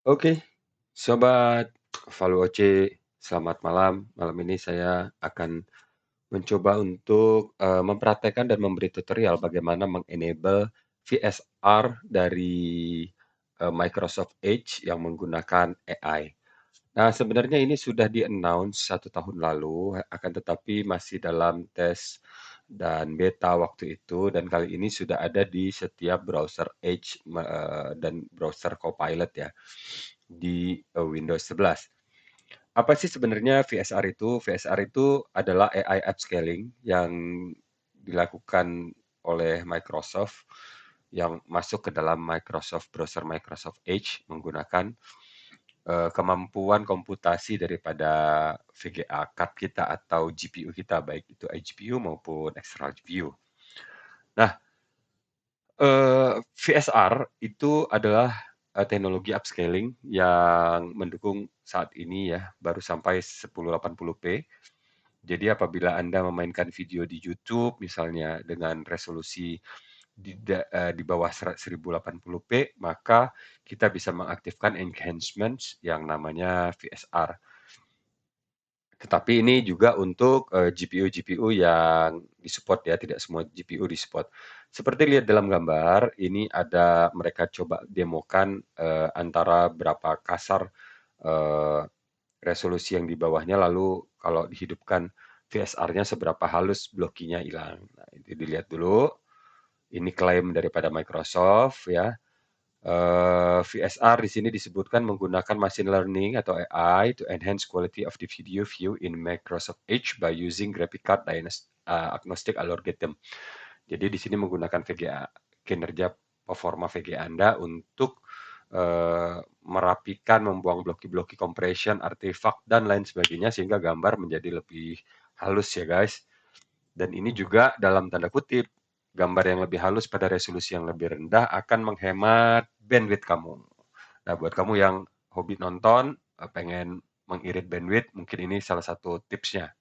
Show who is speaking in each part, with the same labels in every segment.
Speaker 1: Oke, sobat Valuoce, selamat malam. Malam ini saya akan mencoba untuk, mempraktekkan dan memberi tutorial bagaimana meng-enable VSR dari, Microsoft Edge yang menggunakan AI. Nah, sebenarnya ini sudah di-announce 1 tahun lalu, akan tetapi masih dalam tes dan beta waktu itu, dan kali ini sudah ada di setiap browser Edge, dan browser Copilot ya, di, Windows 11. Apa sih sebenarnya VSR itu? VSR itu adalah AI upscaling yang dilakukan oleh Microsoft, yang masuk ke dalam browser Microsoft Edge menggunakan kemampuan komputasi daripada VGA card kita atau GPU kita, baik itu iGPU maupun external GPU. Nah, VSR itu adalah, teknologi upscaling yang mendukung saat ini ya, baru sampai 1080p. Jadi apabila Anda memainkan video di YouTube misalnya dengan resolusi di bawah 1080p, maka kita bisa mengaktifkan enhancements yang namanya VSR. Tetapi ini juga untuk, GPU-GPU yang di-support ya, tidak semua GPU di-support. Seperti lihat dalam gambar, ini ada mereka coba demokan, antara berapa kasar, eee, resolusi yang di bawahnya, lalu kalau dihidupkan VSR-nya seberapa halus blokinya hilang. Nah, itu dilihat dulu, ini klaim daripada Microsoft ya. VSR di sini disebutkan menggunakan machine learning atau AI to enhance quality of the video view in Microsoft Edge by using graphic card agnostic algorithm. Jadi di sini menggunakan VGA, kinerja performa VGA Anda untuk merapikan, membuang bloki-bloki compression, artefak, dan lain sebagainya sehingga gambar menjadi lebih halus ya guys. Dan ini juga dalam tanda kutip, gambar yang lebih halus pada resolusi yang lebih rendah akan menghemat bandwidth kamu. Nah, buat kamu yang hobi nonton, pengen mengirit bandwidth, mungkin ini salah satu tipsnya.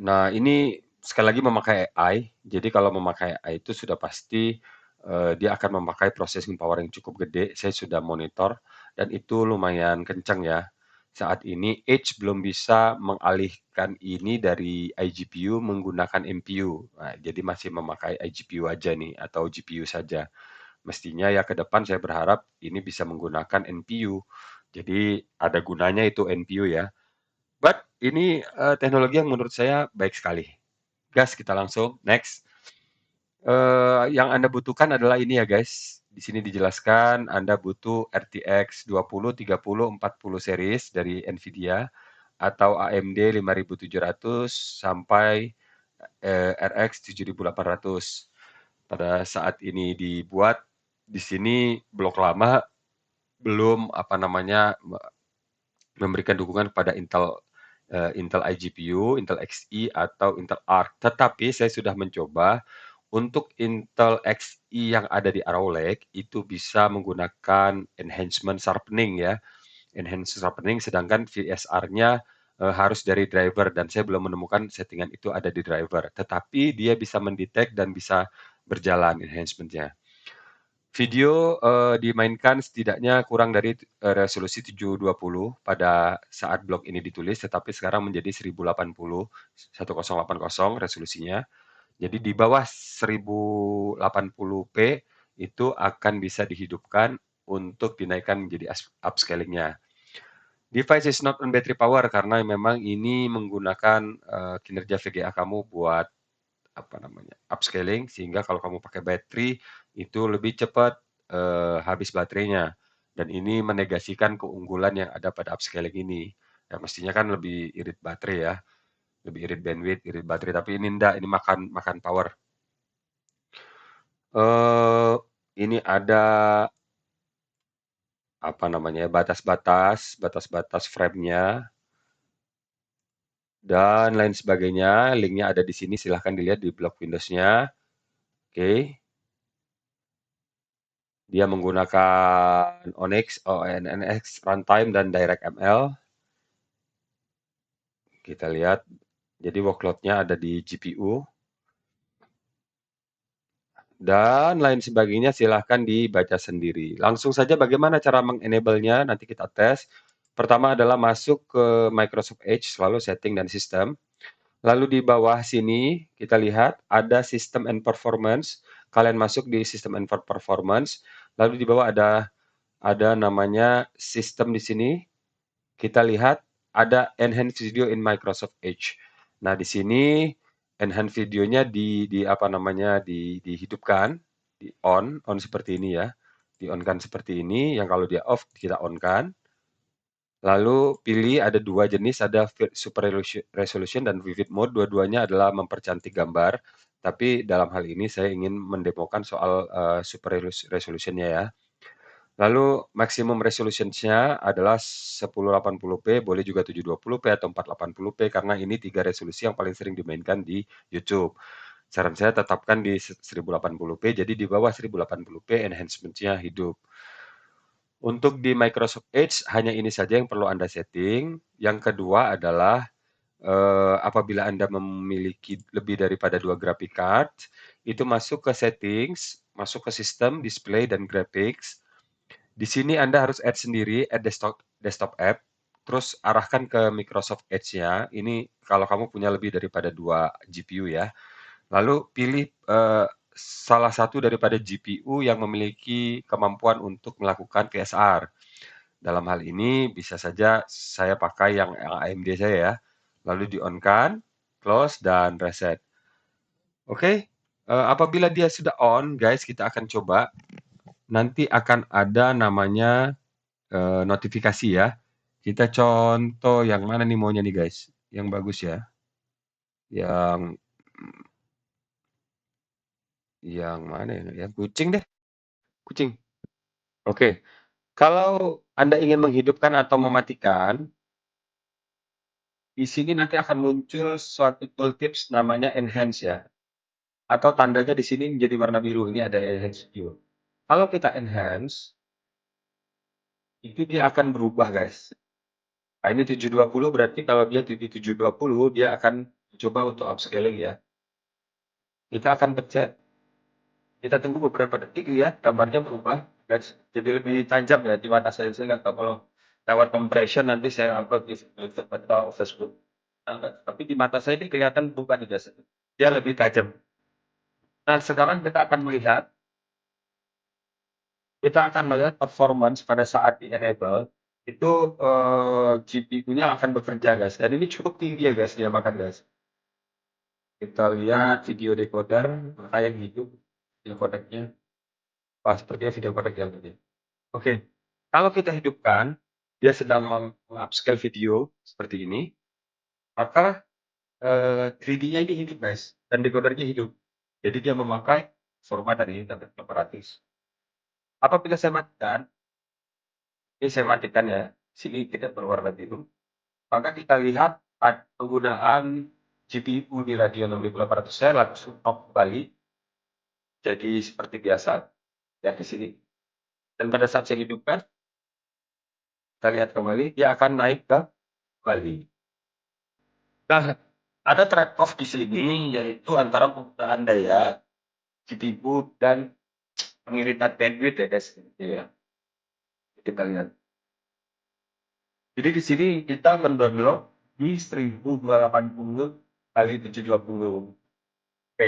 Speaker 1: Nah, ini sekali lagi memakai AI. Jadi kalau memakai AI itu sudah pasti dia akan memakai processing power yang cukup gede. Saya sudah monitor dan itu lumayan kencang ya. Saat ini Edge belum bisa mengalihkan ini dari iGPU menggunakan NPU. Nah, jadi masih memakai iGPU aja nih atau GPU saja. Mestinya ya ke depan saya berharap ini bisa menggunakan NPU. Jadi ada gunanya itu NPU ya. But ini teknologi yang menurut saya baik sekali. Gas kita langsung next. Yang Anda butuhkan adalah ini ya guys. Di sini dijelaskan Anda butuh RTX 20, 30, 40 series dari Nvidia atau AMD 5700 sampai RX 7800. Pada saat ini dibuat di sini blok lama belum apa namanya memberikan dukungan kepada Intel iGPU, Intel Xe atau Intel Arc. Tetapi saya sudah mencoba untuk Intel Xe yang ada di Arrow Lake itu bisa menggunakan enhancement sharpening ya, enhanced sharpening, sedangkan VSR-nya harus dari driver dan saya belum menemukan settingan itu ada di driver. Tetapi dia bisa mendetek dan bisa berjalan enhancement-nya. Video, dimainkan setidaknya kurang dari, resolusi 720 pada saat blog ini ditulis, tetapi sekarang menjadi 1080 resolusinya. Jadi di bawah 1080p itu akan bisa dihidupkan untuk dinaikkan menjadi upscaling-nya. Device is not on battery power karena memang ini menggunakan, kinerja VGA kamu buat apa namanya, upscaling sehingga kalau kamu pakai baterai itu lebih cepat, habis baterainya dan ini menegasikan keunggulan yang ada pada upscaling ini. Ya mestinya kan lebih irit baterai ya, lebih irit bandwidth, irit baterai, tapi ini enggak, ini makan makan power. Eee, ini ada apa namanya, batas-batas frame-nya dan lain sebagainya, linknya ada di sini silahkan dilihat di blog Windows-nya. Oke. Dia menggunakan Onyx, ONNX runtime dan DirectML. Kita lihat, jadi workload-nya ada di GPU. dan lain sebagainya silahkan dibaca sendiri. Langsung saja bagaimana cara mengenable-nya nanti kita tes. Pertama adalah masuk ke Microsoft Edge, lalu setting dan sistem. Lalu di bawah sini kita lihat ada System and Performance. Kalian masuk di System and Performance. Lalu di bawah ada namanya sistem di sini. Kita lihat ada Enhance Video in Microsoft Edge. Nah, di sini enhance videonya di apa namanya dihidupkan, di on seperti ini ya. Di on kan seperti ini, yang kalau dia off kita on kan. Lalu pilih ada dua jenis, ada Super Resolution dan Vivid Mode. Dua-duanya adalah mempercantik gambar. Tapi dalam hal ini saya ingin mendemokan soal Super Resolution-nya ya. Lalu maksimum resolution-nya adalah 1080p, boleh juga 720p atau 480p karena ini 3 resolusi yang paling sering dimainkan di YouTube. Saran saya tetapkan di 1080p, jadi di bawah 1080p enhancement-nya hidup. Untuk di Microsoft Edge hanya ini saja yang perlu Anda setting. Yang kedua adalah apabila Anda memiliki lebih daripada 2 graphic card, itu masuk ke settings, masuk ke sistem, display, dan graphics. Di sini Anda harus add sendiri, add desktop app, terus arahkan ke Microsoft Edge-nya. Ini kalau kamu punya lebih daripada 2 GPU ya. Lalu pilih salah satu daripada GPU yang memiliki kemampuan untuk melakukan VSR. Dalam hal ini bisa saja saya pakai yang AMD saya ya. Lalu di-on-kan, close, dan reset. Oke, apabila dia sudah on, guys, kita akan coba. Nanti akan ada namanya notifikasi ya. Kita contoh yang mana nih maunya nih guys? Yang bagus ya. Yang mana ya? Yang kucing deh. Kucing. Oke. Kalau Anda ingin menghidupkan atau mematikan, di sini nanti akan muncul suatu tooltips namanya enhance ya. Atau tandanya di sini menjadi warna biru. Ini ada enhance view. Kalau kita enhance, itu dia akan berubah guys. Nah, ini 720 berarti kalau dia di 720 dia akan coba untuk upscaling ya. Kita akan pencet. Kita tunggu beberapa detik ya, gambarnya berubah. Guys, jadi lebih tajam ya di mata saya. Saya nggak tahu kalau lewat compression nanti saya upload di YouTube atau Facebook. Nah, tapi di mata saya ini kelihatan berubah nih guys. Dia lebih tajam. Nah, sekarang kita akan melihat performance pada saat di enable itu GPU-nya akan bekerja guys. Dan ini cukup tinggi ya guys, dia makan guys. Kita lihat video decoder, yang hidup, video codec-nya. Wah, sepertinya video codec yang ini. Oke, kalau kita hidupkan, dia sedang upscale video seperti ini, maka 3D-nya ini hidup guys, dan decodernya hidup. Jadi dia memakai format dari internet operatis. Apabila saya matikan, ini saya matikan ya, sini tidak berwarna biru, maka kita lihat penggunaan GPU di Radeon 6800 saya langsung off kembali, jadi seperti biasa ya di sini. Dan pada saat saya hidupkan, kita lihat kembali, dia akan naik ke Bali. Nah, ada trade off di sini yaitu antara penggunaan daya GPU dan pengiritan bandwidth ya guys. Ya, kita lihat. Jadi di sini kita mendownload di 1280 kali 720p.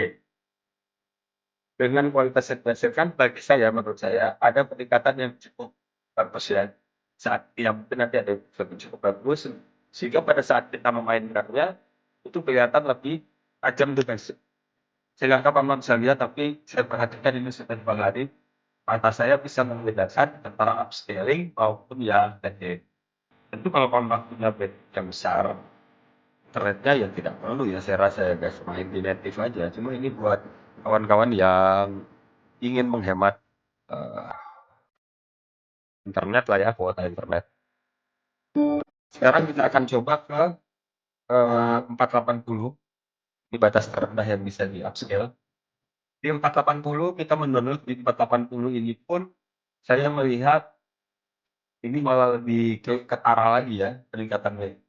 Speaker 1: Dengan kualitas yang dihasilkan bagi saya, menurut saya ada peningkatan yang cukup bagus ya. Saat yang mungkin nanti ada yang cukup bagus, sehingga pada saat kita memainkannya itu kelihatan lebih tajam tuh guys. Saya nggak tahu Paman bisa lihat, tapi saya perhatikan ini sudah 2 hari, mata saya bisa membedakan antara upscaling maupun yang pendek. Tentu kalau Paman punya band yang besar, internetnya ya tidak perlu ya saya rasa ya guys, main di native aja. Cuma ini buat kawan-kawan yang ingin menghemat internet lah ya, kuota internet. Sekarang kita akan coba ke 480, ini batas terendah yang bisa di upscale. Di 480 kita mendownload di 480 ini pun saya melihat ini malah lebih ketara lagi ya peningkatannya.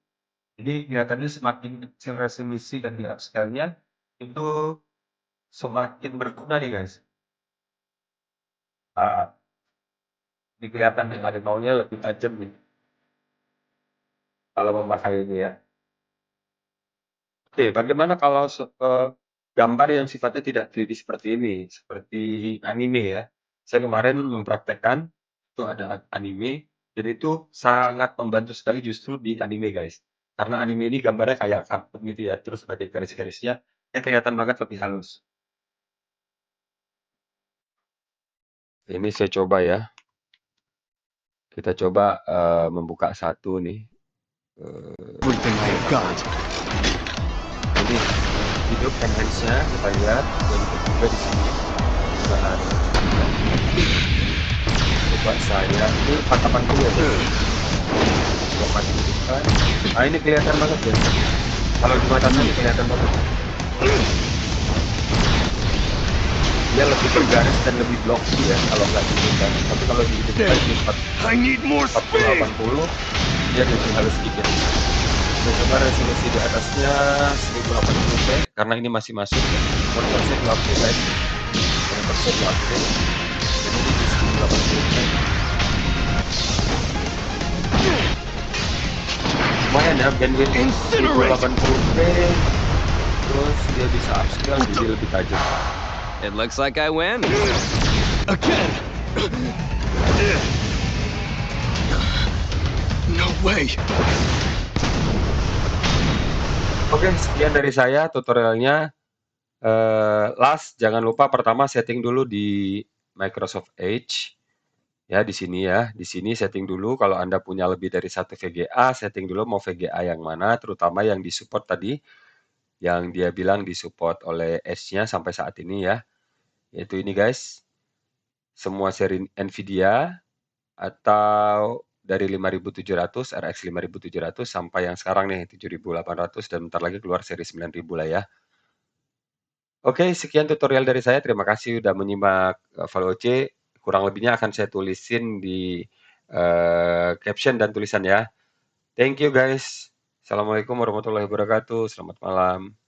Speaker 1: Jadi kelihatannya semakin kecil resolusi dan di upscale-nya itu semakin berguna nih guys. Ini kelihatan nih harimaunya lebih tajam nih kalau memakai ini ya. Oke, bagaimana kalau gambar yang sifatnya tidak 3D seperti ini, seperti anime ya. Saya kemarin mempraktekkan, itu ada anime, dan itu sangat membantu sekali justru di anime, guys. Karena anime ini gambarnya kayak kartun gitu ya, terus ada garis-garisnya, kelihatan banget lebih halus. Ini saya coba ya, kita coba membuka satu nih.
Speaker 2: Everything I have got.
Speaker 1: Ini hidup enhance-nya kita lihat, dan juga di sini juga ada. Coba saya ini 480 ya guys. Coba hidupkan. Nah ini kelihatan banget guys. Kalau di mata saya kelihatan banget. Dia lebih bergaris dan lebih blocky ya kalau nggak dihidupkan. Tapi kalau dihidupkan di
Speaker 2: I need more
Speaker 1: 40
Speaker 2: speed.
Speaker 1: 80 dia lebih halus sedikit. Saya coba resolusi di atasnya 1080p karena ini masih masuk ya. Monitor saya 2K guys. Monitor saya 2K. Jadi ini di 1080p. Lumayan ya bandwidth 1080p. Terus dia bisa upscale jadi lebih tajam.
Speaker 3: It looks like I win.
Speaker 2: Again. No way.
Speaker 1: Oke, sekian dari saya tutorialnya. Last, jangan lupa pertama setting dulu di Microsoft Edge. Ya, di sini ya. Di sini setting dulu kalau Anda punya lebih dari satu VGA, setting dulu mau VGA yang mana, terutama yang disupport tadi, yang dia bilang disupport oleh Edge-nya sampai saat ini ya. Yaitu ini guys, semua seri Nvidia atau dari 5700, RX 5700 sampai yang sekarang nih 7800 dan bentar lagi keluar seri 9000 lah ya. Oke, sekian tutorial dari saya. Terima kasih sudah menyimak ValoC. Kurang lebihnya akan saya tulisin di caption dan tulisan ya. Thank you guys. Assalamualaikum warahmatullahi wabarakatuh. Selamat malam.